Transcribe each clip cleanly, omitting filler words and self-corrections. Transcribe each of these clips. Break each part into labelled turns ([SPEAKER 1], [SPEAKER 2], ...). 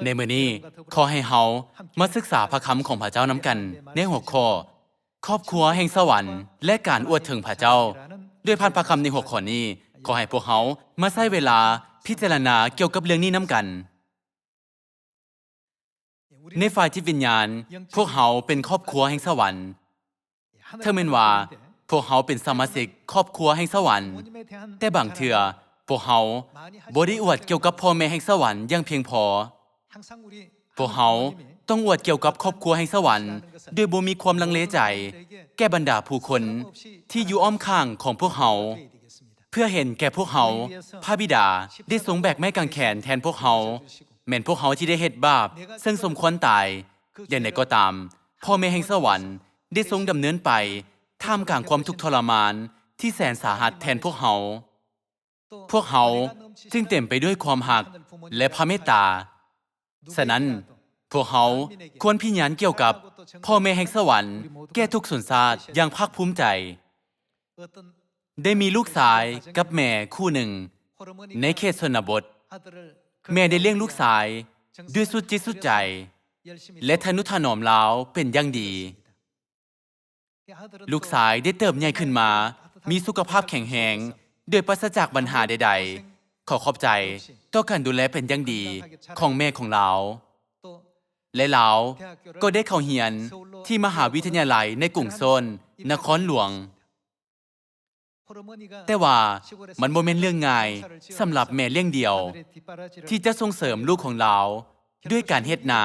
[SPEAKER 1] ในมื้อนี้ขอให้เฮามาศึกษาพระคำของพระเจ้านำกันในหัวข้อครอบครัวแห่งสวรรค์และการอวดถึงพระเจ้าด้วยผ่านพระคำในหัวข้อนี้ขอให้พวกเฮามาใช้เวลาพิจารณาเกี่ยวกับเรื่องนี้นำกันในฝ่ายจิตวิญญาณพวกเฮาเป็นครอบครัวแห่งสวรรค์เธอแม่นว่าพวกเฮาเป็นสมาชิกครอบครัวแห่งสวรรค์แต่บางเทื่อพวกเฮาบ่ได้อวดเกี่ยวกับพ่อแม่แห่งสวรรค์อย่างเพียงพอพวกเฮาต้องอวดเกี่ยวกับครอบครัวแห่งสวรรค์ด้วยบ่มีความลังเลใจแก่บรรดาผู้คนที่อยู่อ้อมข้างของพวกเฮาเพื่อเห็นแก่พวกเฮาพระบิดาได้ทรงแบกไม้กางแขนแทนพวกเฮาแม่นพวกเฮาที่ได้เฮ็ดบาปซึ่งสมควรตายอย่างไรก็ตามพ่อแม่แห่งสวรรค์ได้ทรงดำเนินไปท่ามกลางความทุกข์ทรมานที่แสนสาหัสแทนพวกเฮาจึงเต็มไปด้วยความหักและพระเมตตาฉะนั้นพวกเฮาควรพิจารณาเกี่ยวกับพ่อแม่แห่งสวรรค์แก่ทุกชนชาติอย่างภาคภูมิใจได้มีลูกชายกับแม่คู่หนึ่งในเขตชนบทแม่ได้เลี้ยงลูกชายด้วยสุดจิตสุดใจและทนุถนอมลาวเป็นอย่างดีลูกชายได้เติบใหญ่ขึ้นมามีสุขภาพแข็งแรงโดยปราศจากปัญหาใดๆขอขอบใจต่อการดูแลเป็นอย่างดีของแม่ของเราและเราก็ได้เข้าเรียนที่มหาวิทยาลัยในกรุงโซนนครหลวงแต่ว่ามันบ่แม่นเรื่องง่ายสำหรับแม่เลี้ยงเดี่ยวที่จะส่งเสริมลูกของเราด้วยการเฮ็ดนา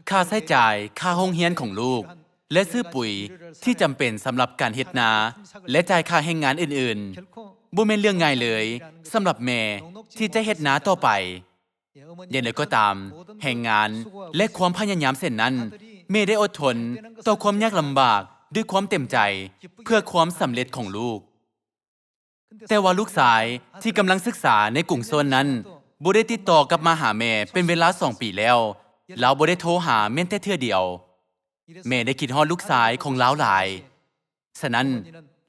[SPEAKER 1] ค่าใช้จ่ายค่าโรงเรียนของลูกและซื้อปุ๋ยที่จำเป็นสำหรับการเฮ็ดนาและจ่ายค่าแรงงานอื่นๆบ่แม่นเรื่องง่ายเลยสำหรับแม่ที่จะเฮ็ดนาต่อไปอย่างไรก็ตามแรงงานและความพยายามเช่นนั้นแม่ได้อดทนต่อความยากลำบากด้วยความเต็มใจเพื่อความสำเร็จของลูกแต่ว่าลูกชายที่กำลังศึกษาในกรุงโซนนั้นบ่ได้ติดต่อกลับมาหาแม่เป็นเวลา2 ปีแล้วเราบ่ได้โทรหาแม้แต่เทื่อเดียวแม่ได้คิดฮอดลูกชายของเราหลายฉะนั้น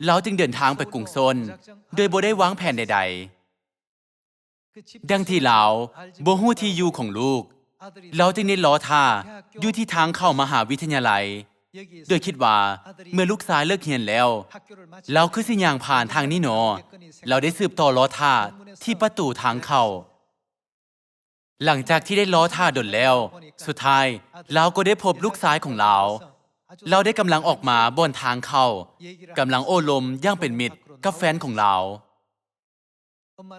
[SPEAKER 1] เราจึงเดินทางไปกรุงโซนโดยบ่ได้วางแผนใดๆดังที่เราบ่ฮู้ที่อยู่ของลูกเราจึงได้รอท่าอยู่ที่ทางเข้ามหาวิทยาลัยโดยคิดว่าเมื่อลูกชายเลิกเรียนแล้วเราคือสิย่างผ่านทางนี้หนอเราได้สืบต่อรอท่าที่ประตูทางเข้าหลังจากที่ได้รอท่าดนแล้วสุดท้ายเราก็ได้พบลูกชายของเราได้กำลังออกมาบนทางเข้ากำลังโอ้ลมอย่างเป็นมิตรกับแฟนของเรา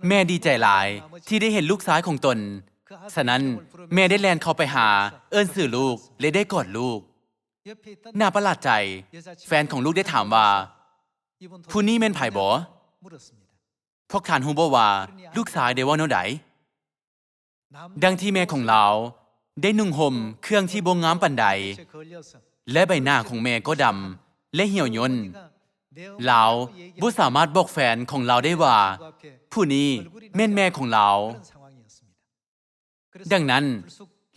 [SPEAKER 1] แม่ดีใจหลายที่ได้เห็นลูกชายของตนฉะนั้นแม่ได้แล่นเข้าไปหาเอิ้นชื่อลูกและได้กอดลูกน่าประหลาดใจแฟนของลูกได้ถามว่าผู้นี้แม่นไผบ่พวกท่านฮู้บ่ว่าลูกชายได้เว้าแนวใดดังที่แม่ของเราได้นุ่งห่มเครื่องที่บ่งามปานใดและใบหน้าของแม่ก็ดำและเหี่ยวย่นเราบ่สามารถบอกแฟนของเราได้ว่าผู้นี้แม่นแม่ของเราดังนั้น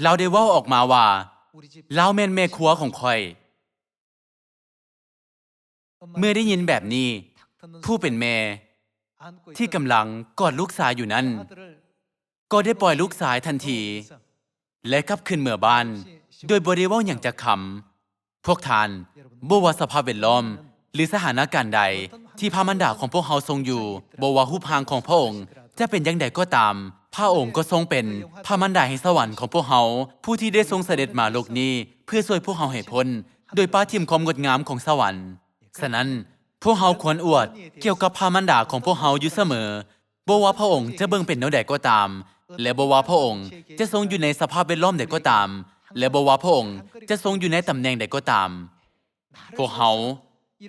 [SPEAKER 1] เราได้เว้าออกมาว่าเราแม่นแม่ครัวของข้อยเมื่อได้ยินแบบนี้ผู้เป็นแม่ที่กำลังกอดลูกชายอยู่นั้นก็ได้ปล่อยลูกชายทันทีและกลับขึ้นเมื่อบ้านโดยบ่ได้เว้าหยังจักคำพวกท่านบ่ว่าสภาพแวดล้อมหรือสถานการณ์ใดที่พระมารดาของพวกเฮาทรงอยู่บ่ว่ารูปร่างของพระองค์จะเป็นอย่างใดก็ตามพระองค์ก็ทรงเป็นพระมารดาแห่งสวรรค์ของพวกเฮาผู้ที่ได้ทรงเสด็จมาโลกนี้เพื่อช่วยพวกเฮาให้พ้นโดยป้าทิมความงดงามของสวรรค์ฉะนั้นพวกเฮาควรอวดเกี่ยวกับพระมารดาของพวกเฮาอยู่เสมอบ่ว่าพระองค์จะเบิ่งเป็นแนวใดก็ตามและบ่ว่าพระองค์จะทรงอยู่ในสภาพแวดล้อมใดก็ตามและบ่ว่าพระองค์จะทรงอยู่ในตำแหน่งใดก็ตามพวกเฮา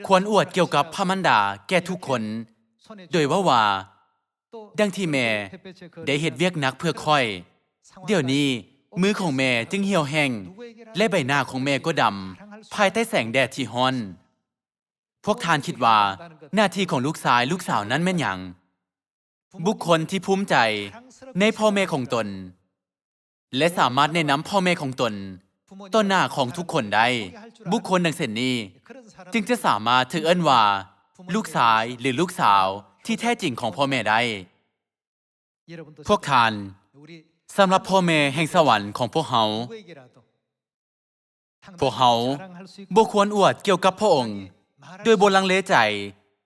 [SPEAKER 1] ควรอวดเกี่ยวกับพระมารดาแก่ทุกคนโดยว่าดังที่แม่ได้เฮ็ดเวียกหนักเพื่อค่อยเดี๋ยวนี้มือของแม่จึงเหี่ยวแห้งและใบหน้าของแม่ก็ดำภายใต้แสงแดดที่ร้อนพวกท่านคิดว่าหน้าที่ของลูกชายลูกสาวนั้นแม่นหยังบุคคลที่ภูมิใจในพ่อแม่ของตนและสามารถแนะนำพ่อแม่ของตนต่อหน้าของทุกคนได้บุคคลดังเช่นนี้จึงจะสามารถถือเอิ้นว่าลูกชายหรือลูกสาวที่แท้จริงของพ่อแม่ได้พวกท่าน สำหรับพ่อแม่แห่งสวรรค์ของพวกเขาบ่ควรอวดเกี่ยวกับพระองค์โดยบ่ลังเลใจ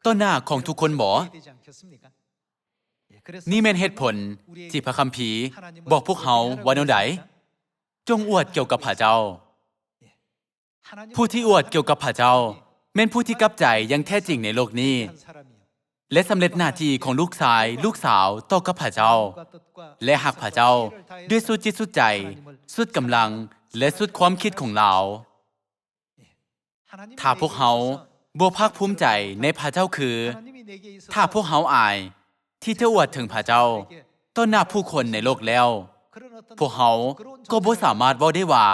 [SPEAKER 1] ต่อหน้าของทุกคนบ่นี่แม่นเหตุผลที่พระคัมภีร์บอกพวกเขาว่าแนวใดจงอวดเกี่ยวกับพระเจ้าผู้ที่อวดเกี่ยวกับพระเจ้าแม่นผู้ที่กลับใจอย่างแท้จริงในโลกนี้และสำเร็จหน้าที่ของลูกชายลูกสาวต่อกับพระเจ้าและหักพระเจ้าด้วยสุดจิตสุดใจสุดกำลังและสุดความคิดของเราถ้าพวกเขาบ่ภาคภูมิใจในพระเจ้าคือถ้าพวกเขาอายที่จะอวดถึงพระเจ้าต่อหน้าผู้คนในโลกแล้วพวกเขาก็บ่สามารถเว้าได้ว่า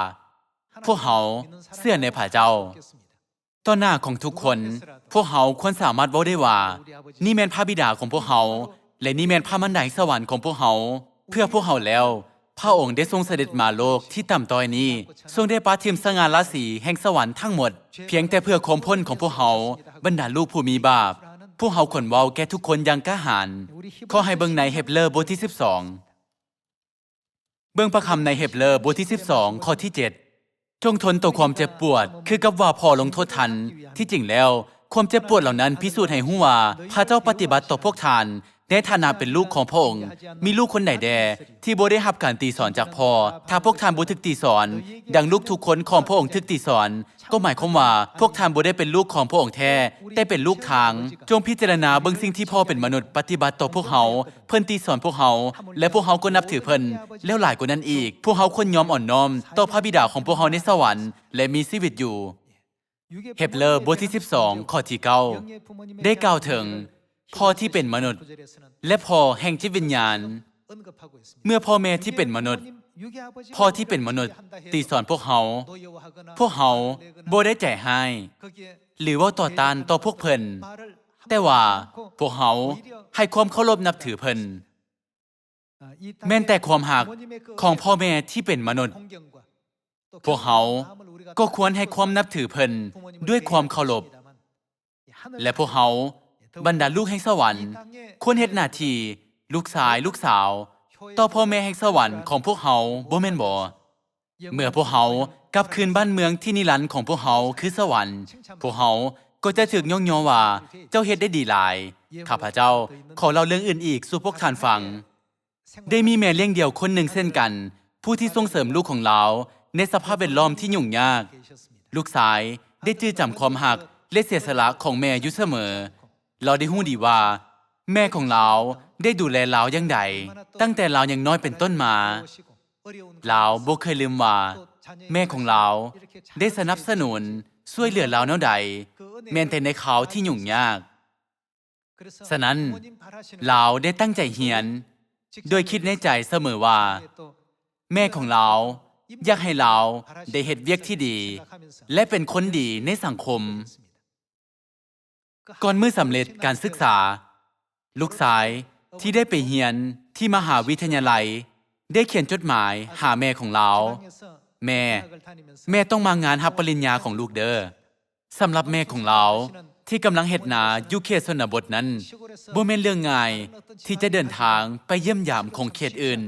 [SPEAKER 1] พวกเขาเชื่อในพระเจ้าต่อหน้าของทุกคนพวกเขาควรสามารถเว้าได้ว่านี่แม่นพระบิดาของพวกเขาและนี่แม่นพระมารดาแห่งสวรรค์ของพวกเขาเพื่อพวกเขาแล้วพระองค์ได้ทรงเสด็จมาโลกที่ต่ำต้อยนี้ทรงได้ปาทิมสง่าราศีแห่งสวรรค์ทั้งหมดเพียงแต่เพื่อความพ้นของพวกเขาบรรดาลูกผู้มีบาปพวกเขาควรเว้าแก่ทุกคนอย่างกล้าหาญขอให้เบิ่งในเฮบเรอบทที่12เบิ่งพระคำในเฮบเรอบทที่12ข้อที่7จงทนต่อความเจ็บปวดคือกับว่าพอลงโทษทันที่จริงแล้วความเจ็บปวดเหล่านั้นพิสูจน์ให้รู้ว่าพระเจ้าปฏิบัติต่อพวกท่านในฐานะเป็นลูกของพระองค์มีลูกคนไหนแดที่บ่ได้รับการตีสอนจากพ่อถ้าพวกท่านบ่ถูกตีสอนดังลูกทุกคนของพระองค์ถูกตีสอนก็หมายความว่าพวกท่านบ่ได้เป็นลูกของพระองค์แท้แต่เป็นลูกทางจงพิจารณาเบิ่งสิ่งที่พ่อเป็นมนุษย์ปฏิบัติต่อพวกเขาเพิ่นตีสอนพวกเขาและพวกเขาก็นับถือเพิ่นแล้วหลายกว่านั้นอีกพวกเขาควรยอมอ่อนน้อมต่อพระบิดาของพวกเขาในสวรรค์และมีชีวิตอยู่เฮบเรบทที่12ข้อที่9ได้กล่าวถึงพ่อที่เป็นมนุษย์และพ่อแห่งจิตวิญญาณเมื่อพ่อแม่ที่เป็นมนุษย์พ่อที่เป็นมนุษย์ตีสอนพวกเขาบ่ได้ใจให้หรือว่าต่อต้านต่อพวกเพิ่นแต่ว่าพวกเขาให้ความเคารพนับถือเพิ่นแม้แต่ความหักของพ่อแม่ที่เป็นมนุษย์พวกเขาก็ควรให้ความนับถือเพิ่นด้วยความเคารพและพวกเขาบรรดาลูกแห่งสวรรค์ควรเฮ็ดหน้าที่ลูกชายลูกสาวต่อพ่อแม่แห่งสวรรค์ของพวกเขาบ่แม่นบ่เมื่อพวกเขากลับคืนบ้านเมืองที่นิรันดร์ของพวกเขาคือสวรรค์พวกเขาก็จะถูกยกย่องว่าเจ้าเฮ็ดได้ดีหลายข้าพเจ้าขอเล่าเรื่องอื่นอีกสู่พวกท่านฟังได้มีแม่เลี้ยงเดี่ยวคนหนึ่งเช่นกันผู้ที่ส่งเสริมลูกของเราในสภาพแวดล้อมที่ยุ่งยากลูกชายได้จื้อจำความหักและเสียสละของแม่อยู่เสมอเราได้รู้ดีว่าแม่ของเราได้ดูแลเราอย่างใดตั้งแต่เรายังน้อยเป็นต้นมาเราบ่เคยลืมว่าแม่ของเราได้สนับสนุนช่วยเหลือเราแนวใดแม้แต่ในเขาที่ยุ่งยากฉะนั้นเราได้ตั้งใจเรียนโดยคิดในใจเสมอว่าแม่ของเราอยากให้เราได้เฮ็ดเวียกที่ดีและเป็นคนดีในสังคมก่อนมื้อสำเร็จการศึกษาลูกชายที่ได้ไปเรียนที่มหาวิทยาลัยได้เขียนจดหมายหาแม่ของเราแม่ต้องมางานรับปริญญาของลูกเด้อสำหรับแม่ของเราที่กำลังเฮ็ดนาอยู่เขตชนบทนั้นบ่แม่นเรื่องง่ายที่จะเดินทางไปเยี่ยมยามของเขตอื่น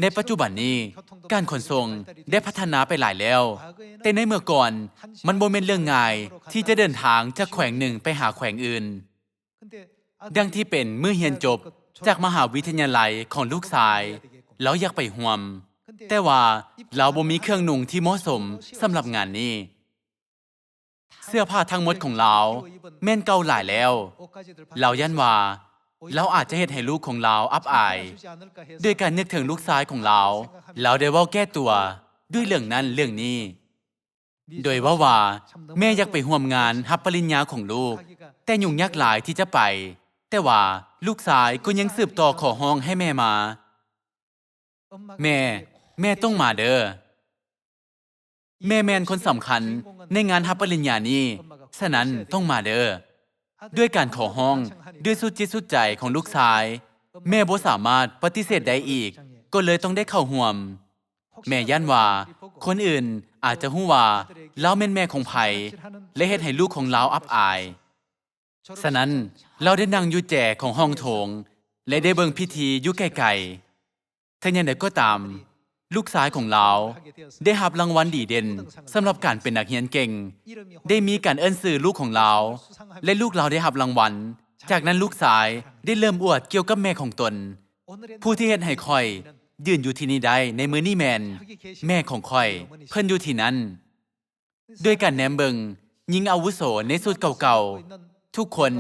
[SPEAKER 1] ในปัจจุบันนี้การขนส่งได้พัฒนาไปหลายแล้วแต่ในเมื่อก่อนมันบ่แม่นเรื่องง่ายที่จะเดินทางจากแขวงหนึ่งไปหาแขวงอื่นดังที่เป็นเมื่อเรียนจบจากมหาวิทยาลัยของลูกชายแล้วอยากไปร่วมแต่ว่าเราบ่มีเครื่องนุ่งที่เหมาะสมสำหรับงานนี้เสื้อผ้าทั้งหมดของเราแม่นเก่าหลายแล้วเรายันว่าเราอาจจะเฮ็ดให้ลูกของเราอับอายด้วยการนึกถึงลูกชายของเราได้เว้าแก้ตัวด้วยเรื่องนั้นเรื่องนี้โดยว่าแม่อยากไปร่วมงานรับปริญญาของลูกแต่ยุ่งยากหลายที่จะไปแต่ว่าลูกชายก็ยังสืบต่อขอร้องให้แม่มาแม่ต้องมาเด้อแม่แม่นคนสำคัญในงานรับปริญญานี้ฉะนั้นต้องมาเด้อด้วยการขอร้องด้วยสุดจิตสุดใจของลูกชายแม่บ่สามารถปฏิเสธได้อีกก็เลยต้องได้เข้าร่วมแม่ยันว่าคนอื่นอาจจะฮู้ว่าเราแม่นแม่ของไผและเฮ็ดให้ลูกของเราอับอายฉะนั้นเราได้นั่งอยู่แจของห้องโถงและได้เบิ่งพิธีอยู่ไกลๆแ ทั้งอย่างใดก็ตาม ลูกชายของเราได้รับรางวัลดีเด่นสำหรับการเป็นนักเรียนเก่ง ได้มีการเอิ้นชื่อลูกของเราและลูกเราได้รับรางวัล จากนั้นลูกชายได้เริ่มอวดเกี่ยวกับแม่ของตน ผู้ที่เฮ็ดให้ข่อยยืนอยู่ที่นี่ได้ในมื้อนี้แม่ของข่อยเพิ่นอยู่ที่นั้นด้วยการแนมเบิงหญิงอาวุโสในสุดเก่าๆทุกคน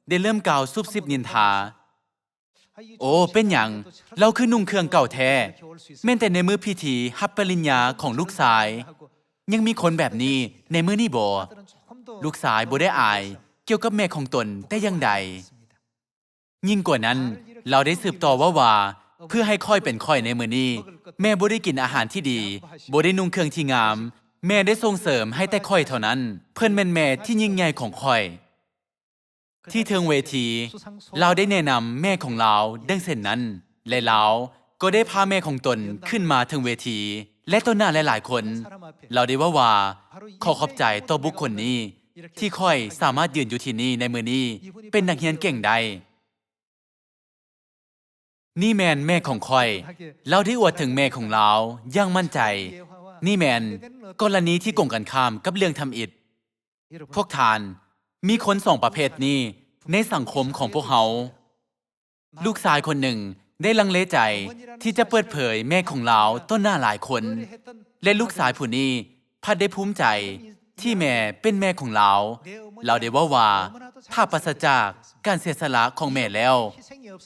[SPEAKER 1] ได้เริ่มกล่าวซุบซิบนินทาโอ้เป็นหยังเราคือนุ่งเครื่องเก่าแท้แม้แต่ในมื้อพิธีรับปริญญาของลูกชาย ยังมีคนแบบนี้ในมื้อนี้บ่ลูกชายบ่ได้อายเกี่ยวกับแม่ของตนแต่อย่างใดยิ่งกว่านั้นเราได้สืบต่อว่าเพื่อให้ค่อยเป็นค่อยในมื้อนี้แม่บ่ได้กินอาหารที่ดีบ่ได้นุ่งเครื่องที่งามแม่ได้ส่งเสริมให้แต่ค่อยเท่านั้นเพิ่นแม่นแม่ที่ยิ่งใหญ่ของค่อยที่เทิงเวทีเราได้แนะนำแม่ของเราดังเช่นนั้นและเราก็ได้พาแม่ของตนขึ้นมาถึงเวทีและต่อหน้าหลายๆคนเราได้ว่าขอขอบใจต่อบุคคลนี้ที่ค่อยสามารถยืนอยู่ที่นี่ในมื้อนี้เป็นนักเรียนเก่งได้นี่แมนแม่ของค่อยเราได้อวดถึงแม่ของเราอย่างมั่นใจนี่แมนกรณีที่กงกันข้ามกับเรื่องทำอิฐพวกทานมีคนสองประเภทนี้ในสังคมของพวกเขาลูกชายคนหนึ่งได้ลังเลใจที่จะเปิดเผยแม่ของเราต้นหน้าหลายคนและลูกชายผู้นี้พัดได้ภูมิใจที่แม่เป็นแม่ของเราได้ว่าถ้าปราศจากการเสียสละของแม่แล้ว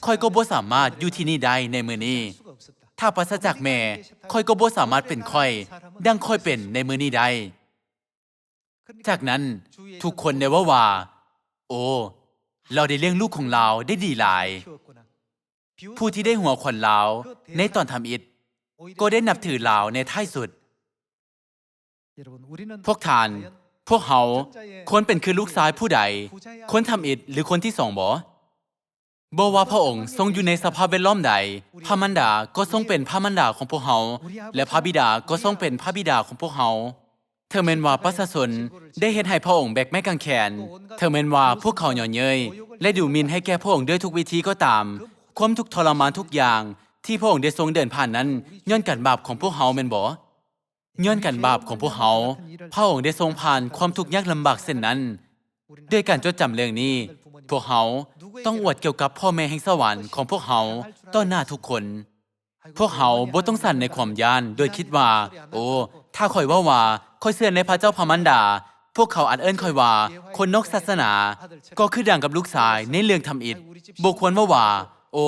[SPEAKER 1] ค่อยก็บ่สามารถอยู่ที่นี่ได้ในมื้อนี้ถ้าปราศจากแม่ค่อยก็บ่สามารถเป็นค่อยดังค่อยเป็นในมื้อนี้ได้จากนั้นทุกคนได้ว่าโอ้เราได้เลี้ยงลูกของเราได้ดีหลายผู้ที่ได้หัวขวัญเราในตอนทำอิฐก็ได้นับถือเราในท้ายสุดพวกทานพวกเขาควรเป็นคือลูกชายผู้ใดคนทำอิฐหรือคนที่สองบ่ว่าพระองค์ทรงอยู่ในสภาพแวดล้อมใดพระมารดาก็ทรงเป็นพระมารดาของพวกเขาและพระบิดาก็ทรงเป็นพระบิดาของพวกเขาเธอแม่นว่าประชาชนได้เฮ็ดให้พระองค์แบกไม้กางแขนเธอแม่นว่าพวกเขาหย่อเย้ยและดูหมิ่นให้แก่พระองค์ด้วยทุกวิธีก็ตามความทุกข์ทรมานทุกอย่างที่พระองค์ได้ทรงเดินผ่านนั้นย้อนการบาปของพวกเขาแม่นบ่ย้อนการบาปของพวกเขาพระองค์ได้ทรงผ่านความทุกข์ยากลำบากเช่นนั้นด้วยการจดจำเรื่องนี้พวกเขาต้องอวดเกี่ยวกับพ่อแม่แห่งสวรรค์ของพวกเขาต่อหน้าทุกคนพวกเขาบ่ต้องสั่นในความย่านโดยคิดว่าโอ้ถ้าข่อยว่าข่อยเชื่อในพระเจ้าพระมารดาพวกเขาอาจเอิ้นข่อยว่าคนนอกศาสนาก็คือดังกับลูกชายในเรื่องทำอิฐบ่ควรว่าโอ้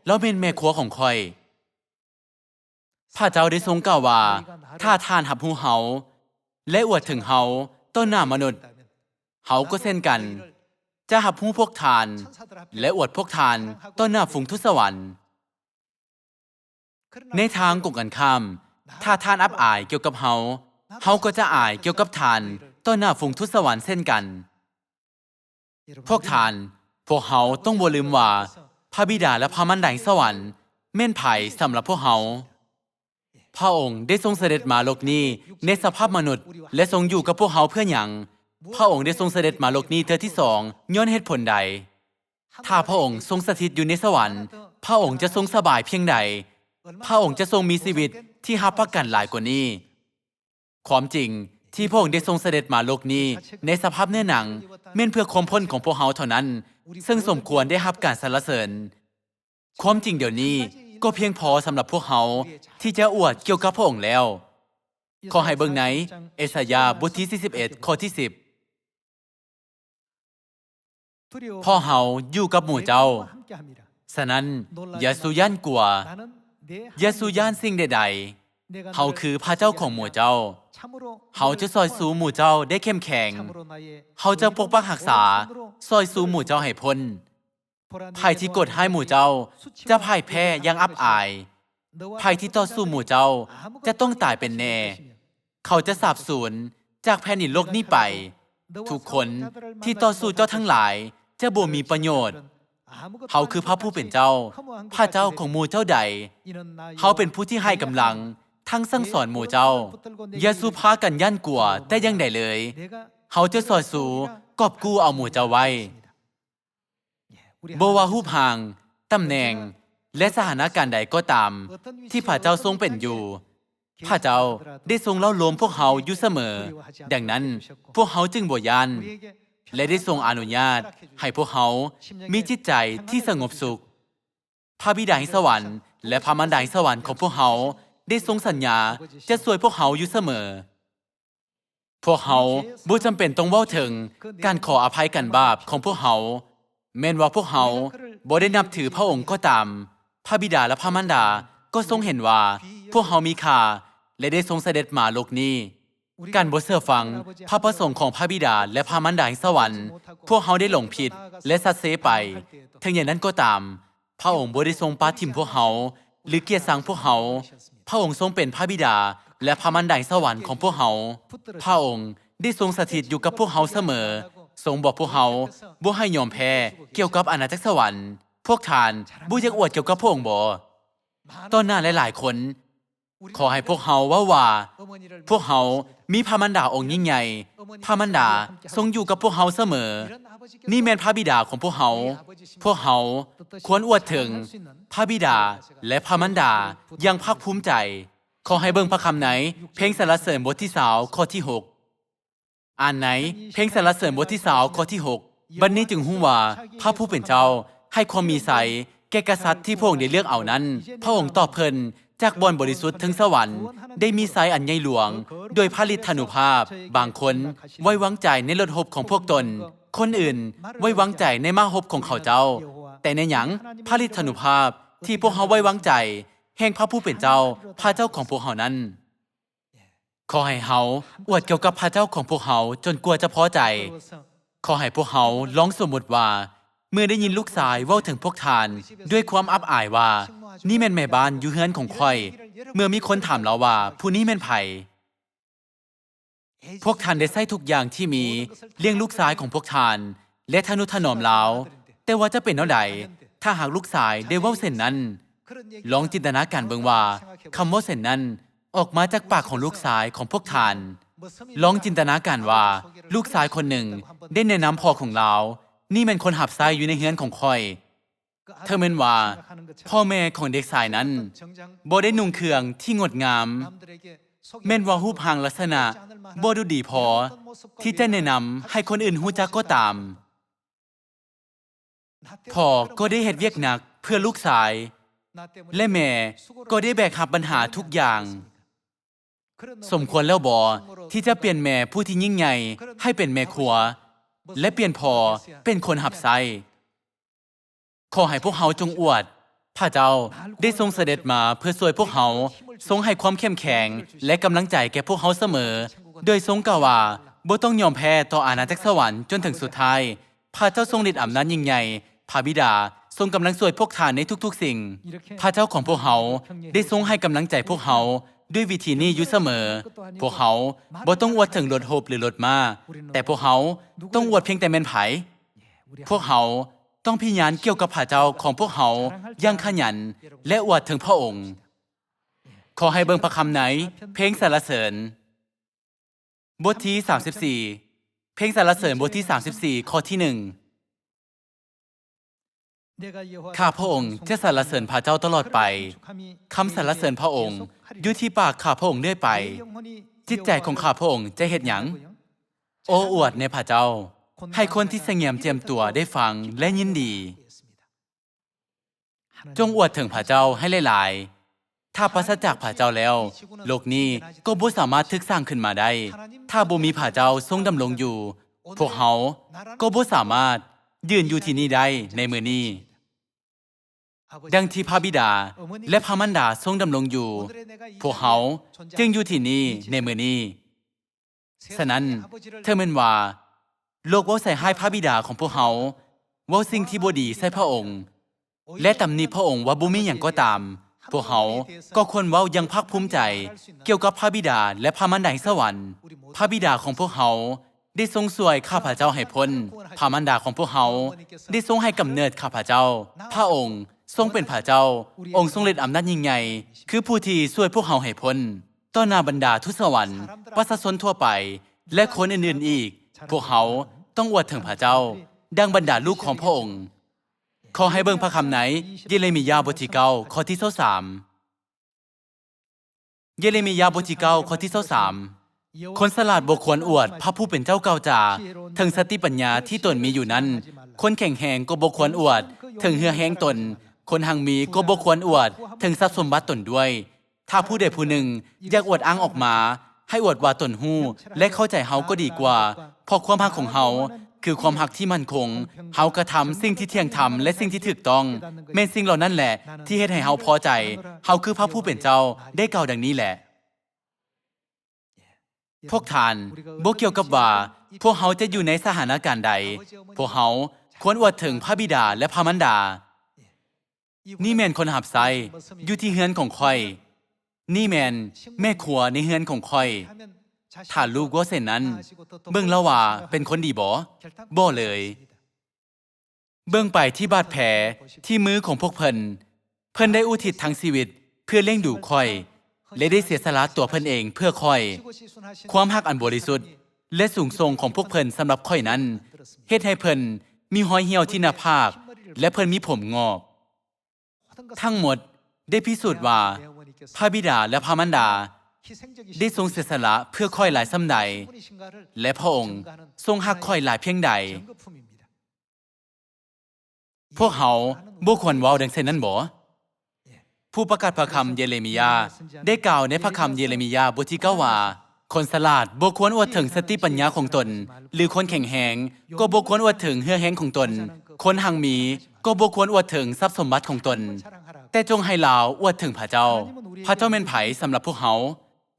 [SPEAKER 1] เราเป็นแม่ครัวของข่อยพระเจ้าได้ทรงกล่าวว่าถ้าท่านรับรู้เฮาและอวดถึงเฮาต่อหน้ามนุษย์เฮาก็เช่นกันจะรับรู้พวกทานและอวดพวกทานต่อหน้าฝูงทูตสวรรค์ในทางตรงกันข้ามถ้าท่านอับอายเกี่ยวกับเฮาก็จะอายเกี่ยวกับทานต่อหน้าฝูงทูตสวรรค์เช่นกันพวกทานพวกเฮาต้องบ่ลืมว่าพระบิดาและพระมารดาแห่งสวรรค์แม่นไผสำหรับพวกเฮาพระองค์ได้ทรงเสด็จมาโลกนี้ในสภาพมนุษย์และทรงอยู่กับพวกเฮาเพื่อหยังพระองค์ได้ทรงเสด็จมาโลกนี้เทื่อที่สองย้อนเหตุผลใดถ้าพระองค์ทรงสถิตอยู่ในสวรรค์พระองค์จะทรงสบายเพียงใดพระองค์จะทรงมีชีวิตที่รับประกันหลายกว่านี้ความจริงที่พระองค์ได้ทรงเสด็จมาโลกนี้ในสภาพเนื้อหนังแม่นเพื่อความพ้นของพวกเฮาเท่านั้นซึ่งสมควรได้รับการสรรเสริญความจริงเดี๋ยวนี้ก็เพียงพอสำหรับพวกเฮาที่จะอวดเกี่ยวกับพระองค์แล้วขอให้เบิ่งในเอสายาห์บทที่41ข้อที่10พ่อเฮาอยู่กับหมู่เจ้าฉะนั้นอย่าสุย่านกลัวอย่าสุย่านสิ่งใดๆเฮาคือพระเจ้าของหมู่เจ้าเฮาจะซอยสู้หมู่เจ้าได้เข้มแข็งเฮาจะปกปักรักษาซอยสู้หมู่เจ้าให้พ้นภัยที่กดให้หมู่เจ้าจะพ่ายแพ้อย่างอับอายภัยที่ต่อสู้หมู่เจ้าจะต้องตายเป็นแน่เขาจะสาบสูญจากแผ่นดินโลกนี้ไปทุกคนที่ต่อสู้เจ้าทั้งหลายจะบ่มีประโยชน์เขาคือพระผู้เป็นเจ้าพระเจ้าของหมู่เจ้าใดเขาเป็นผู้ที่ให้กำลังทั้งสั่งสอนหมู่เจ้าอย่าสู้พากันย่านกลัวแต่ยังใดเลยเขาจะสอยสู้กอบกู้เอาหมู่เจ้าไว้บ่ว่ารูปร่างตำแหน่ง และสถานการณ์ใดก็ตามที่พระเจ้าทรงเป็นอยู่พระเจ้าได้ทรงเล่าโลมพวกเขาอยู่เสมอดังนั้นพวกเขาจึงบ่ยานและได้ทรงอนุญาตให้พวกเขามีจิตใจที่สงบสุขพระบิดาแห่งสวรรค์และพระมารดาแห่งสวรรค์ของพวกเขาได้ทรงสัญญาจะช่วยพวกเขาอยู่เสมอพวกเขาบ่จำเป็นต้องเว้าถึงการขออภัยกันบาปของพวกเขาแม้นว่าพวกเขาบ่ได้นับถือพระองค์ก็ตามพระบิดาและพระมารดาก็ทรงเห็นว่าพวกเขามีค่าและได้ทรงเสด็จมาโลกนี้การบ่เชื่อฟังพระประสงค์ของพระบิดาและพระมารดาแห่งสวรรค์พวกเขาได้หลงผิดและสัตย์เสไปถึงอย่างนั้นก็ตามพระองค์บ่ได้ทรงปาทิมพวกเขาหรือเกลียดชังพวกเขาพระองค์ทรงเป็นพระบิดาและพระมารดาแห่งสวรรค์ของพวกเขาพระองค์ได้ทรงสถิตอยู่กับพวกเขาเสมอทรงบอกพวกเขาบ่ให้ยอมแพ้เกี่ยวกับอาณาจักรสวรรค์พวกท่านบ่อยากอวดเกี่ยวกับพระองค์บ่ตอนหน้าหลายๆคนขอให้พวกเขาว่าพวกเขามีพระมารดาองค์ยิ่งใหญ่พระมารดาทรงอยู่กับพวกเขาเสมอนี่แม่นพระบิดาของพวกเขาควรอวดถึงพระบิดาและพระมารดาอย่างภาคภูมิใจขอให้เบิ่งพระคำไหนเพลงสรรเสริญบทที่20ข้อที่6อ่านไหนเพลงสรรเสริญบทที่20ข้อที่6บัดนี้จึงฮู้ว่าพระผู้เป็นเจ้าให้ความมีใสแก่กษัตริย์ที่พระองค์ได้เลือกเอานั้นพระองค์ตอบเพิ่นจากบ่อนบริสุทธิ์ถึงสวรรค์ได้มีไซอันใหญ่หลวงโดยพระฤทธานุภาพบางคนไว้วางใจในรถหบของพวกตนคนอื่นไว้วางใจในม้าหบของเขาเจ้าแต่ในหยังพระฤทธานุภาพที่พวกเขาไว้วางใจแห่งพระผู้เป็นเจ้าพระเจ้าของพวกเขานั้นขอให้เฮาอวดเกี่ยวกับพระเจ้าของพวกเขาจนกลัวจะพอใจขอให้พวกเขาลองสมมุติว่าเมื่อได้ยินลูกชายเว้าถึงพวกทานด้วยความอับอายว่านี่แม่นแม่บ้านอยู่เฮือนของข่อยเมื่อมีคนถามเราว่าผู้นี้แม่นไผพวกท่านได้ใช้ทุกอย่างที่มีเลี้ยงลูกชายของพวกท่านและทนุถนอมเราแต่ว่าจะเป็นแนวใดถ้าหากลูกชายได้เว้าเช่นนั้นลองจินตนาการเบิ่งว่าคำเว้าเช่นนั้นออกมาจากปากของลูกชายของพวกท่านลองจินตนาการว่าลูกชายคนหนึ่งได้แนะนำพ่อของเรานี่เป็นคนหับไส้อยู่ในเฮือนของข่อยเธอแม่นว่าพ่อแม่ของเด็กชายนั้นบ่ได้นุ่งเครื่องที่งดงามแม่นว่ารูปร่างลักษณะบ่ดูดีพอที่จะแนะนำให้คนอื่นรู้จักก็ตามพ่อก็ได้เฮ็ดเวียกหนักเพื่อลูกชายและแม่ก็ได้แบกรับปัญหาทุกอย่างสมควรแล้วบ่ที่จะเปลี่ยนแม่ผู้ที่ยิ่งใหญ่ให้เป็นแม่ครัวและเปลี่ยนพ่อเป็นคนหับไส้ขอให้พวกเขาจงอวดพระเจ้าได้ทรงเสด็จมาเพื่อช่วยพวกเขาทรงให้ความเข้มแข็งและกำลังใจแก่พวกเขาเสมอโดยทรงกล่าวว่าบ่ต้องยอมแพ้ต่ออาณาจักรสวรรค์จนถึงสุดท้ายพระเจ้าทรงฤทธิ์อำนาจยิ่งใหญ่พระบิดาทรงกำลังช่วยพวกท่านในทุกๆสิ่งพระเจ้าของพวกเขาได้ทรงให้กำลังใจพวกเขาด้วยวิธีนี้อยู่เสมอพวกเขาบ่ต้องอวดถึงรถโฮปหรือรถม้าแต่พวกเขาต้องอวดเพียงแต่แม่นไผพวกเขาต้องพิจารณาเกี่ยวกับพระเจ้าของพวกเขาอย่างขยันและอวดถึงพระองค์ขอให้เบิ่งพระคำไหนเพลงสรรเสริญบทที่34เพลงสรรเสริญบทที่34ข้อที่1ข้าพระองค์จะสรรเสริญพระเจ้าตลอดไปคำสรรเสริญพระองค์อยู่ที่ปากข้าพระองค์เรื่อยไปจิตใจของข้าพระองค์จะเฮ็ดหยังโอ้อวดในพระเจ้าให้คนที่เสงี่ยมเจียมตัวได้ฟังและยินดีจงอวดถึงพระเจ้าให้หลายๆถ้าปราศจากพระเจ้าแล้วโลกนี้ก็บ่สามารถทึกสร้างขึ้นมาได้ถ้าบ่มีพระเจ้าทรงดำรงอยู่พวกเขาก็บ่สามารถยืนอยู่ที่นี่ได้ในมื้อนี้ดังที่พระบิดาและพระมารดาทรงดำรงอยู่พวกเขาจึงอยู่ที่นี่ในมื้อนี้ฉะนั้นเธอแม่นว่าโลกเว้าใส่ให้พระบิดาของพวกเขาเว้าสิ่งที่บ่ดีใส่พระองค์และตำหนิพระองค์ว่าบ่มีหยังก็ตามพวกเขาก็ควรเว้าอย่างภาคภูมิใจเกี่ยวกับพระบิดาและพระมารดาแห่งสวรรค์พระบิดาของพวกเขาได้ทรงช่วยข้าพเจ้าให้พ้นพระมารดาของพวกเขาได้ทรงให้กำเนิดข้าพเจ้าพระองค์ทรงเป็นพระเจ้าองค์ทรงฤทธิ์อำนาจยิ่งใหญ่คือผู้ที่ช่วยพวกเขาให้พ้นต่อหน้าบรรดาทูตสวรรค์ประชาชนทั่วไปและคนอื่นๆอีกพวกเขาต้องอวดถึงพระเจ้าดังบรรดาลูกของพระองค์ ขอให้เบิ่งพระคำไหนเยเรมียาบทที่9ข้อที่23เยเรมียาบทที่9ข้อที่23คนฉลาดบ่ควรอวดพระผู้เป็นเจ้าเก่าจาถึงสติปัญญาที่ตนมีอยู่นั้นคนแข็งแหงก็บ่ควรอวดถึงเหือแห้งตนคนหังมีก็บ่ควรอวดถึงทรัพย์สมบัติตนด้วย ถ้าผู้ใดผู้หนึ่งอยากอวดอ้างออกมาให้อวดว่าตนฮู้และเข้าใจเฮาก็ดีกว่าเพราะความฮักของเฮาคือความฮักที่มั่นคงเฮากระทำสิ่งที่เที่ยงธรรมและสิ่งที่ถูกต้องแม้สิ่งเหล่านั้นแหละที่เฮ็ดให้เฮาพอใจเฮาคือพระผู้เป็นเจ้าได้กล่าวดังนี้แหละพวกท่านบ่เกี่ยวกับว่าพวกเฮาจะอยู่ในสถานการณ์ใดพวกเฮาควรอวดถึงพระบิดาและพระมารดานี่แม่นคนหับไซอยู่ที่เฮือนของข่อยนี่แม่นแม่ครัวในเฮือนของข่อยถ้าลูกว่าเส้นนั้นเบิ่งแล้วว่าเป็นคนดีบ่เลยเบิ่งไปที่บาดแผลที่มือของพวกเพิ่นได้อุทิศทั้งชีวิตเพื่อเลี้ยงดูข่อยและได้เสียสละตัวเพิ่นเองเพื่อข่อยความฮักอันบริสุทธิ์และสูงส่งของพวกเพิ่นสำหรับข่อยนั้นเฮ็ดให้เพิ่นมีหอยเหี่ยวที่หน้าผากและเพิ่นมีผมงอกทั้งหมดได้พิสูจน์ว่าพระบิดาและพระมารดาได้ทรงเสียสละเพื่อข่อยหลายส่ำใดและพระองค์ทรงฮักข่อยหลายเพียงใดพวกเฮาบ่ควรเว้าดังเช่นนั้นบ่ผู้ประกาศพระคำเยเรมียาได้กล่าวในพระคำเยเรมียาบทที่9ว่าคนฉลาดบ่ควรอวดถึงสติปัญญาของตนหรือคนแข็งแหงก็บ่ควรอวดถึงเหือแห้งของตนคนหังมีก็บ่ควรอวดถึงทรัพย์สมบัติของตนแต่จงให้ลาวอวดถึงพระเจ้าแม่นไผสำหรับพวกเฮา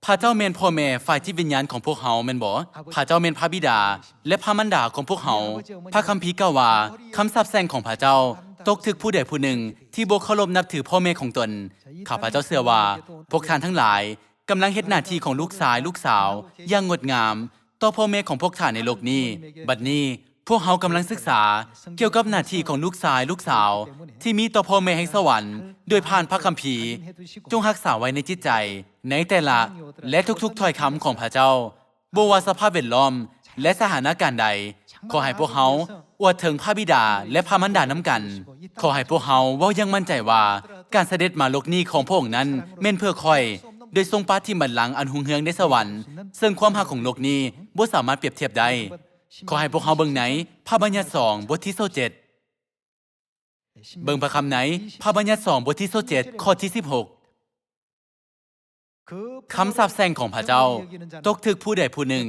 [SPEAKER 1] พระเจ้าแม่นพ่อแม่ฝ่ายจิตวิญญาณของพวกเฮาแม่นบ่พระเจ้าแม่นพระบิดาและพระมารดาของพวกเฮาพระคัมภีร์กล่าวว่าคำสาปแช่งของพระเจ้าตกถึกผู้ใดผู้หนึ่งที่บ่เคารพนับถือพ่อแม่ของตนข้าพเจ้าเชื่อว่าพวกท่านทั้งหลายกำลังเฮ็ดหน้าที่ของลูกชายลูกสาวอย่างงดงามต่อพ่อแม่ของพวกท่านในโลกนี้บัดนี้พวกเฮากำลังศึกษาเกี่ยวกับหน้าที่ของลูกชายลูกสาวที่มีต่อพ่อแม่แห่งสวรรค์โดยผ่านพระคัมภีร์จงรักษาไว้ในจิตใจในแต่ละและทุกๆถ้อยคำของพระเจ้าบ่ว่าสภาพแวดล้อมและสถานการณ์ใดขอให้พวกเฮาอวดถึงพระบิดาและพระมารดานำกันขอให้พวกเฮาเว้าอย่างมั่นใจว่าการเสด็จมาโลกนี้ของพระองค์นั้นแม่นเพื่อข่อยโดยทรงปาที่บัลลังก์อันหุ่งเฮืองในสวรรค์ซึ่งความฮักของโลกนี้บ่สามารถเปรียบเทียบได้ขอให้พวกเฮาเบิ่งไหนพระบัญญัติ2บทที่27เบิ่งพระคำไหนพระบัญญัติ2บทที่27ข้อที่16คำสาปแช่งของพระเจ้าตกถึกผู้ใดผู้หนึ่ง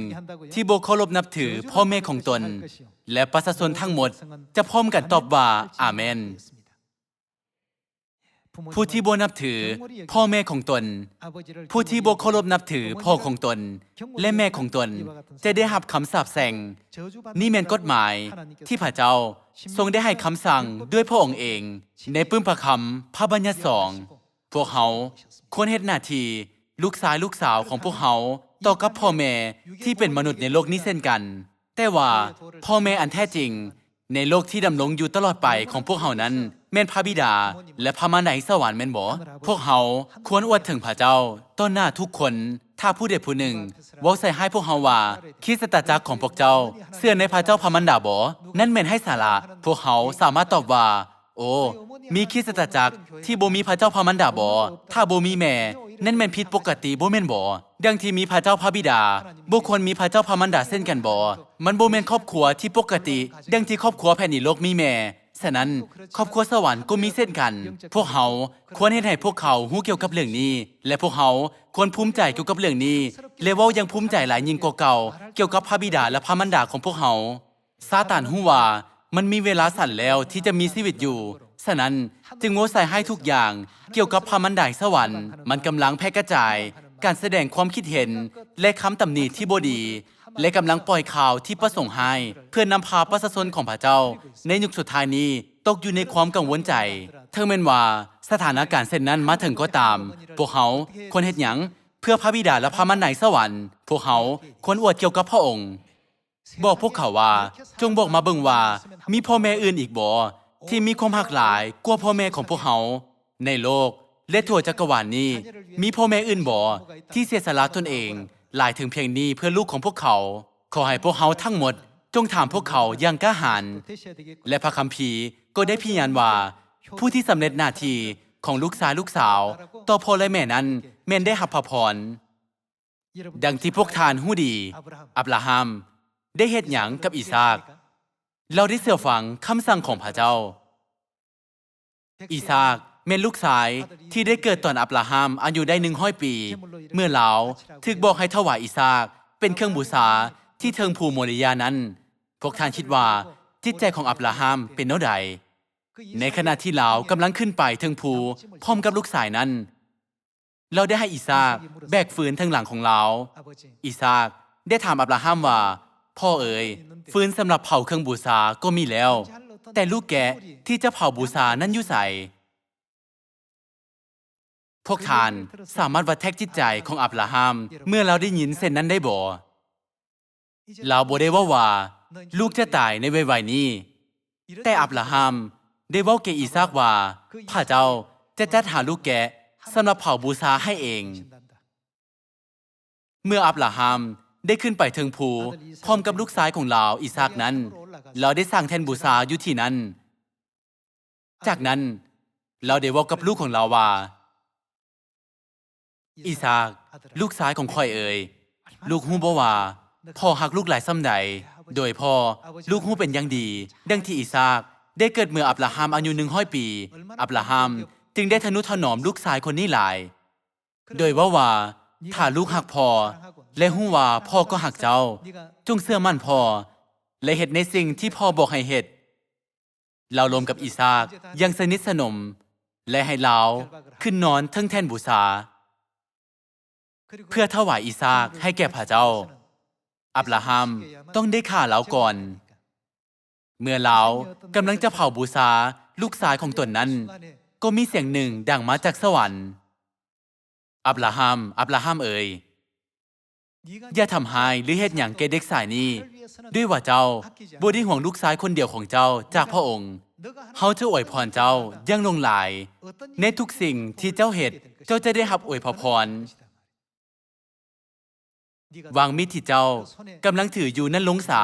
[SPEAKER 1] ที่บ่เคารพนับถือพ่อแม่ของตนและประชาชนทั้งหมดจะพร้อมกันตอบว่าอาเมนผู้ที่บ่นับถือพ่อแม่ของตนผู้ที่บ่เคารพนับถือพ่อของตนและแม่ของตนจะได้รับคำสาปแช่งนี่แม่นกฎหมายที่พระเจ้าทรงได้ให้คำสั่งด้วยพระองค์เองในปึ้งพระคำพระบัญญัติ2พวกเฮาควรเฮ็ดหน้าที่ลูกชายลูกสาวของพวกเฮาต่อกับพ่อแม่ที่เป็นมนุษย์ในโลกนี้เช่นกันแต่ว่าพ่อแม่อันแท้จริงในโลกที่ดำรงอยู่ตลอดไปของพวกเฮานั้นแม่นพระบิดาและพระมารดาสวรรค์แม่นบ่พวกเฮาควรอวดถึงพระเจ้าต้นหน้าทุกคนถ้าผู้ใดผู้หนึ่งเว้าใส่ให้พวกเฮาว่าคริสตจักรของพวกเจ้าเชื่อในพระเจ้าพระมารดาบ่นั่นแม่นให้สาระพวกเฮาสามารถตอบว่าโอ้มีคริสตจักรที่บ่มีพระเจ้าพระมารดาบ่ถ้าบ่มีแม่นั่นแม่นผิดปกติบ่แม่นบ่ดังที่มีพระเจ้าพระบิดาบ่ควรมีพระเจ้าพระมารดาเช่นกันบ่มันบ่แม่นครอบครัวที่ปกติดังที่ครอบครัวแผ่นดินโลกมีแม่ฉะนั้นครอบครัวสวรรค์ก็มีเช่นกันพวกเฮาควรเฮ็ดให้พวกเขารู้เกี่ยวกับเรื่องนี้และพวกเฮาควรภูมิใจเกี่ยวกับเรื่องนี้และเว้ายังภูมิใจหลายยิ่งกว่าเก่าเกี่ยวกับพระบิดาและพระมารดาของพวกเฮาซาตานฮู้ว่ามันมีเวลาสั้นแล้วที่จะมีชีวิตอยู่ฉะนั้นจึงโง่ใส่ให้ทุกอย่างเกี่ยวกับพระมารดาสวรรค์มันกำลังแพร่กระจายการแสดงความคิดเห็นและคำตำหนิที่บ่ดีและกำลังปล่อยข่าวที่ประสงค์ให้เพื่อนำพาประชาชนของพระเจ้าในยุคสุดท้ายนี้ตกอยู่ในความกังวลใจถึงแม้นว่าสถานการณ์เช่นนั้นมาถึงก็ตามพวกเขาควรเฮ็ดหยังเพื่อพระบิดาและพระมารดาสวรรค์พวกเขาควรอวดเกี่ยวกับพระองค์บอกพวกเขาว่าจงบอกมาเบิ่งว่ามีพ่อแม่อื่นอีกบ่ที่มีความรักหลายกว่าพ่อแม่ของพวกเขาในโลกและทั่วจักรวาลนี้มีพ่อแม่อื่นบ่ที่เสียสละตนเองหลายถึงเพียงนี้เพื่อลูกของพวกเขาขอให้พวกเขาทั้งหมดจงถามพวกเขาอย่างกล้าหาญและพระคัมภีร์ ก็ได้พิจารณาว่าผู้ที่สำเร็จหน้าที่ของลูกชายลูกสาวต่อพ่อและแม่นั้นแม่นได้รับพระพรดังที่พวกทานหู้ดีอับราฮัมได้เฮ็ดหยังกับอิสากเราได้เชื่อฟังคำสั่งของพระเจ้าอิสากแม่นลูกชายที่ได้เกิดตอนอับราฮัมอายุได้100 ปีเมื่อเราถึกบอกให้ถวายอิสากเป็นเครื่องบูชาที่เทิงภูโมริยานั้นพวกท่านคิดว่าจิตใจของอับราฮัมเป็นแนวใดในขณะที่เรากำลังขึ้นไปเทิงภูพร้อมกับลูกชายนั้นเราได้ให้อิสากแบกฟืนทั้งหลังของเราอิสากได้ถามอับราฮัมว่าพ่อเอ๋ยฟืนสำหรับเผาเครื่องบูชาก็มีแล้วแต่ลูกแกะที่จะเผาบูชานั้นอยู่ไสพวกท่านสามารถวัดแทกจิตใจของอับราฮัมเมื่อเราได้ยินเส้นนั้นได้บ่เราบ่ได้ว่าลูกจะตายในวัยนี้แต่อับราฮัมได้เว้าแก่อิสากว่าพระเจ้าจะจัดหาลูกแกะสำหรับเผาบูชาให้เองเมื่ออับราฮัมได้ขึ้นไปเทิงภูพร้อมกับลูกชายของเราอิสากนั้นเราได้สร้างแท่นบูชาอยู่ที่นั้นจากนั้นเราได้เว้ากับลูกของเราว่าอิสากลูกชายของข้อยเอ๋ยลูกฮู้บ่ว่าพ่อฮักลูกหลายส่ำใดโดยพ่อลูกฮู้เป็นอย่างดีดังที่อิสากได้เกิดเมื่ออับราฮัมอายุ100 ปีอับราฮัมจึงได้ทนุถนอมลูกชายคนนี้หลายโดยว่าถ้าลูกฮักพ่อและฮู้ว่าพ่อก็ฮักเจ้าจงเชื่อมั่นพ่อและเฮ็ดในสิ่งที่พ่อบอกให้เฮ็ดเรารวมกับอิสากยังสนิทสนมและให้เราขึ้นนอนเทิงแท่นบูชาเพื่อถวายอิสากให้แก่พระเจ้าอับราฮัมต้องได้ฆ่าเราก่อนเมื่อเรากำลังจะเผาบูชาลูกชายของตนนั้นก็มีเสียงหนึ่งดังมาจากสวรรค์อับราฮัมเอ๋ยอย่าทำให้หรือเฮ็ดหยังแก่เด็กสายนี้ด้วยว่าเจ้าบ่ได้ห่วงลูกชายคนเดียวของเจ้าจากพระองค์เฮาจะอวยพรเจ้าอย่างลงหลายในทุกสิ่งที่เจ้าเฮ็ดเจ้าจะได้รับอวยพรวางมีดที่เจ้ากำลังถืออยู่นั้นลงสา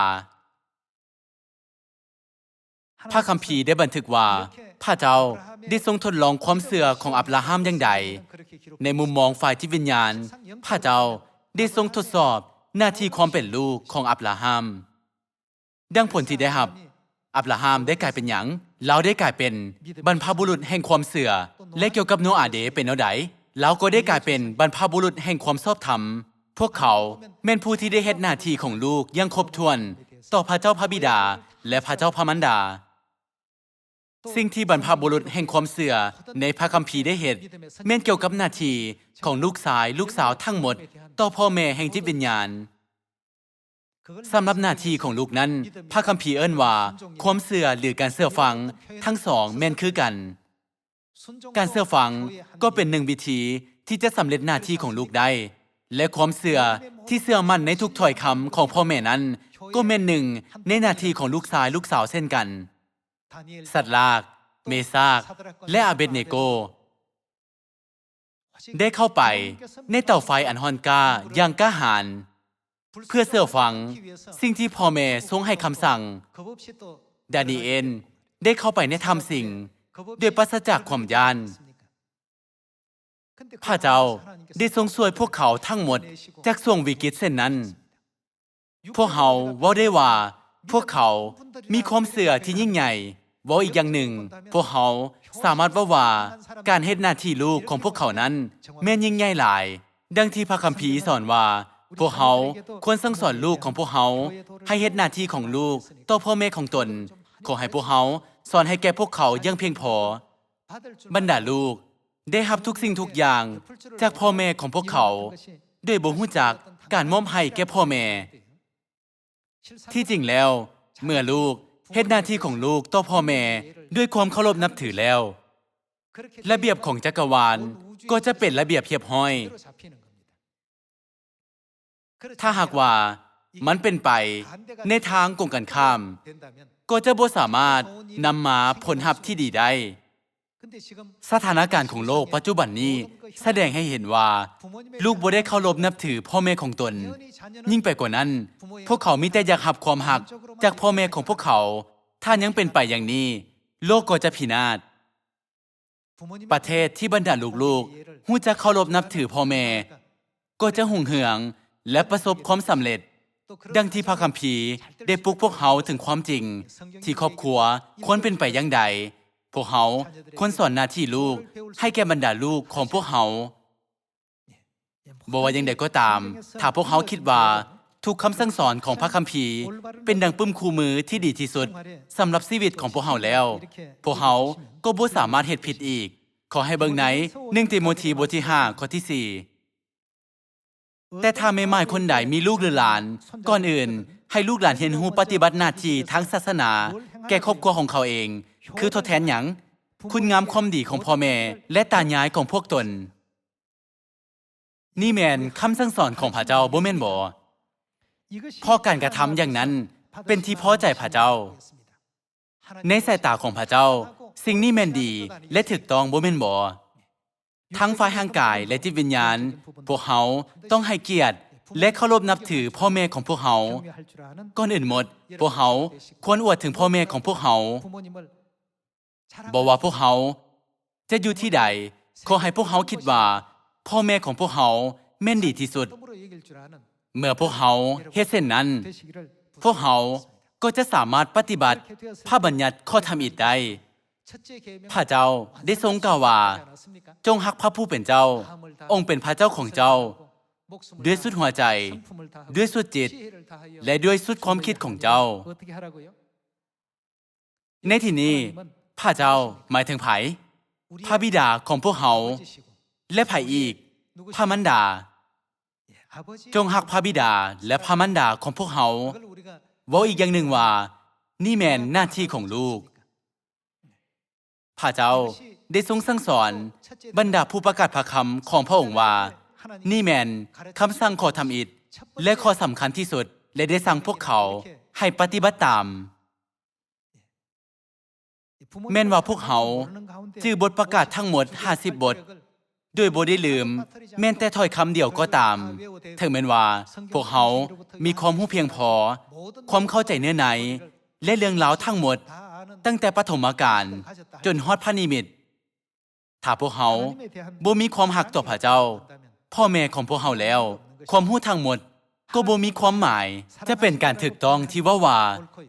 [SPEAKER 1] พระคัมภีร์ได้บันทึกว่าพระเจ้าได้ทรงทดลองความเชื่อของอับราฮัมอย่างใดในมุมมองฝ่ายจิตวิญญาณพระเจ้าได้ทรงทดสอบหน้าที่ความเป็นลูกของอับราฮัมดังผลที่ได้รับอับราฮัมได้กลายเป็นหยังเราได้กลายเป็นบรรพบุรุษแห่งความเชื่อและเกี่ยวกับโนอาห์เดเป็นแนวใดเราก็ได้กลายเป็นบรรพบุรุษแห่งความชอบธรรมพวกเขาแม่นผู้ที่ได้เฮ็ดหน้าที่ของลูกอย่างครบถ้วนต่อพระเจ้าพระบิดาและพระเจ้าพระมารดาสิ่งที่บรรพบุรุษแห่งความเชื่อในพระคัมภีร์ได้เฮ็ดแม่นเกี่ยวกับหน้าที่ของลูกชายลูกสาวทั้งหมดต่อพ่อแม่แห่งจิตวิญญาณสำหรับหน้าที่ของลูกนั้นพระคัมภีร์เอิ้นว่าความเชื่อหรือการเชื่อฟังทั้งสองแม่นคือกันการเชื่อฟังก็เป็นหนึ่งวิธีที่จะสำเร็จหน้าที่ของลูกได้และความเชื่อที่เชื่อมั่นในทุกถ้อยคำของพ่อแม่นั้นก็แม่นหนึ่งในหน้าที่ของลูกชายลูกสาวเช่นกันสัตลากเมซากและอาเบดเนโกได้เข้าไปในเตาไฟอันฮอนกาอย่างกล้าหาญเพื่อเชื่อฟังสิ่งที่พ่อแม่ทรงให้คำสั่งดานีเอลได้เข้าไปในถ้ำสิงด้วยปราศจากความยานพระเจ้าได้ทรงช่วยพวกเขาทั้งหมดจากช่วงวิกฤตเช่นนั้นพวกเขาเว้าได้ว่าพวกเขามีความเชื่อที่ยิ่งใหญ่เว้าอีกอย่างหนึ่งพวกเขาสามารถว่าการเฮ็ดหน้าที่ลูกของพวกเขานั้นแม่นยิ่งใหญ่หลายดังที่พระคัมภีร์สอนว่าพวกเขาควรสั่งสอนลูกของพวกเขาให้เฮ็ดหน้าที่ของลูกต่อพ่อแม่ของตนขอให้พวกเขาสอนให้แก่พวกเขาอย่างเพียงพอบรรดาลูกได้รับทุกสิ่งทุกอย่างจากพ่อแม่ของพวกเขาด้วยบ่รู้จักการมอบให้แก่พ่อแม่ที่จริงแล้วเมื่อลูกเฮ็ดหน้าที่ของลูกต่อพ่อแม่ด้วยความเคารพนับถือแล้วระเบียบของจักรวาลก็จะเป็นระเบียบเรียบร้อยถ้าหากว่ามันเป็นไปในทางตรงกันข้ามก็จะบ่สามารถนำมาผลลัพธ์ที่ดีได้สถานการณ์ของโลกปัจจุบันนี้แสดงให้เห็นว่าลูกบ่ได้เคารพนับถือพ่อแม่ของตนยิ่งไปกว่านั้นพวกเขามีแต่อยากรับความรักจากพ่อแม่ของพวกเขาถ้ายังเป็นไปอย่างนี้ โลกก็จะพินาศประเทศที่บรรดาลูกๆหู้จะเคารพนับถือพ่อแม่ก็จะหุ่งเหืองและประสบความสำเร็จดังที่พระคัมภีร์ได้ปลุกพวกเขาถึงความจริงที่ครอบครัวควรเป็นไปอย่างใดพวกเขาควรสอนหน้าที่ลูกให้แก่บรรดาลูกของพวกเขาบ่ว่าอย่างใดก็ตามถ้าพวกเขาคิดว่าทุกคำสั่งสอนของพระคัมภีร์เป็นดังปึ้มคู่มือที่ดีที่สุดสำหรับชีวิตของพวกเขาแล้วพวกเขาก็บ่สามารถเฮ็ดผิดอีกขอให้เบิ่งใน1ติโมธีบทที่5ข้อที่4แต่ถ้าแม่ม่ายคนใดมีลูกหรือหลานก่อนอื่นให้ลูกหลานเห็นหูปฏิบัติหน้าที่ทางศาสนาแก่ครอบครัวของเขาเองคือทดแทนหยังคุณงามความดีของพ่อแม่และตายายของพวกตนนี่แม่นคำสั่งสอนของพระเจ้าบ่แม่นบ่เพราะการกระทำอย่างนั้นเป็นที่พอใจพระเจ้าในสายตาของพระเจ้าสิ่งนี้แม่นดีและถูกต้องบ่แม่นบ่ทั้งฝ่ายร่างกายและจิตวิญญาณพวกเขาต้องให้เกียรติและเคารพนับถือพ่อแม่ของพวกเขาก่อนอื่นหมดพวกเขาควรอวดถึงพ่อแม่ของพวกเขาบอกว่าพวกเขาจะอยู่ที่ใดขอให้พวกเขาคิดว่าพ่อแม่ของพวกเขาแม่นดีที่สุดเมื่อพวกเขาเฮ็ดเช่นนั้นพวกเขาก็จะสามารถปฏิบัติพระบัญญัติข้อธรรมอิฐได้พระเจ้าได้ทรงกล่าวว่าจงรักพระผู้เป็นเจ้าองค์เป็นพระเจ้าของเจ้าด้วยสุดหัวใจด้วยสุดจิตและด้วยสุดความคิดของเจ้าในที่นี้พระเจ้าหมายถึงไผพระบิดาของพวกเขาและไผอีกพระมารดาจงรักพระบิดาและพระมารดาของพวกเขาเว้าอีกอย่างหนึ่งว่านี่แม่นหน้าที่ของลูกพระเจ้าได้ทรงสั่งสอนบรรดาผู้ประกาศพระคำของพระองค์ว่านี่แม่นคำสั่งข้อธรรมอิฐและข้อสำคัญที่สุดและได้สั่งพวกเขาให้ปฏิบัติตามแม่นว่าพวกเขาจื้อบทประกาศทั้งหมด50บทโดยบ่ได้ลืมแม้นแต่ถ้อยคำเดียวก็ตามถึงแม้นว่าพวกเขามีความรู้เพียงพอความเข้าใจเนื้อในและเรื่องราวทั้งหมดตั้งแต่ปฐมกาลจนฮอดพระนิมิตถ้าพวกเขาบ่มีความรักต่อพระเจ้าพ่อแม่ของพวกเขาแล้วความรู้ทั้งหมดก็บ่มีความหมายจะเป็นการถูกต้องที่ว่า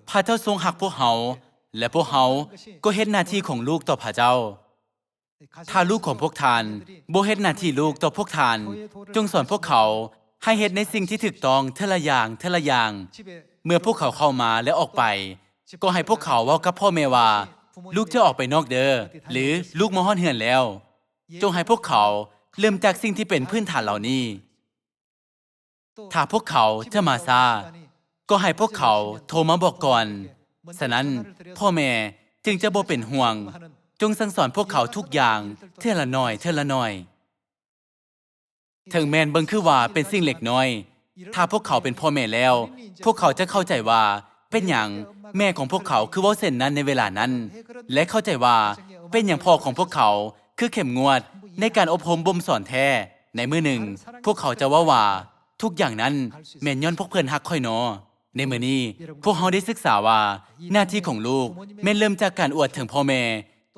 [SPEAKER 1] พระเจ้าทรงรักพวกเขาและพวกเขาก็เฮ็ดหน้าที่ของลูกต่อพระเจ้าถ้าลูกของพวกท่านบ่เฮ็ดหน้าที่ลูกต่อพวกท่านจงสอนพวกเขาให้เฮ็ดในสิ่งที่ถูกต้องเทละอย่างเทละอย่างเมื่อพวกเขาเข้ามาและออกไปก็ให้พวกเขาเว้ากับพ่อแม่ว่าลูกจะออกไปนอกเด้อหรือลูกมาฮอดเฮือนแล้วจงให้พวกเขาเริ่มจากสิ่งที่เป็นพื้นฐานเหล่านี้ถ้าพวกเขาจะมาช้าก็ให้พวกเขาโทรมาบอกก่อนฉะนั้นพ่อแม่จึงจะบ่เป็นห่วงจงสั่งสอนพวกเขาทุกอย่างเท่าละน้อยเท่าละน้อยถึงแม้นเบิ่งคือว่าเป็นสิ่งเล็กน้อยถ้าพวกเขาเป็นพ่อแม่แล้วพวกเขาจะเข้าใจว่าเป็นหยังแม่ของพวกเขาคือเว้าเส้นนั้นในเวลานั้นและเข้าใจว่าเป็นหยังพ่อของพวกเขาคือเข้มงวดในการอบรมบ่มสอนแท้ในมื้อหนึ่งพวกเขาจะว่าทุกอย่างนั้นแม่นย้อนพวกเพิ่นฮักค่อยน้อในมื้อนี้พวกเขาได้ศึกษาว่าหน้าที่ของลูกแม่นเริ่มจากการอวดถึงพ่อแม่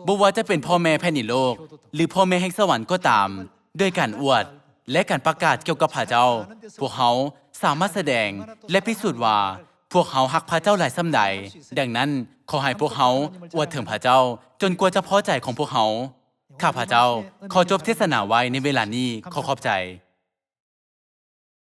[SPEAKER 1] บ่ว่าจะเป็นพ่อแม่แผ่นดินโลกหรือพ่อแม่แห่งสวรรค์ก็ตามด้วยการอวดและการประกาศเกี่ยวกับพระเจ้าพวกเขาสามารถแสดงและพิสูจน์ว่าพวกเขาฮักพระเจ้าหลายส่ำใดดังนั้นขอให้พวกเขาอวดถึงพระเจ้าจนกว่าจะพอใจของพวกเขาข้าพระเจ้าขอจบเทศนาไว้ในเวลานี้ขอขอบใจ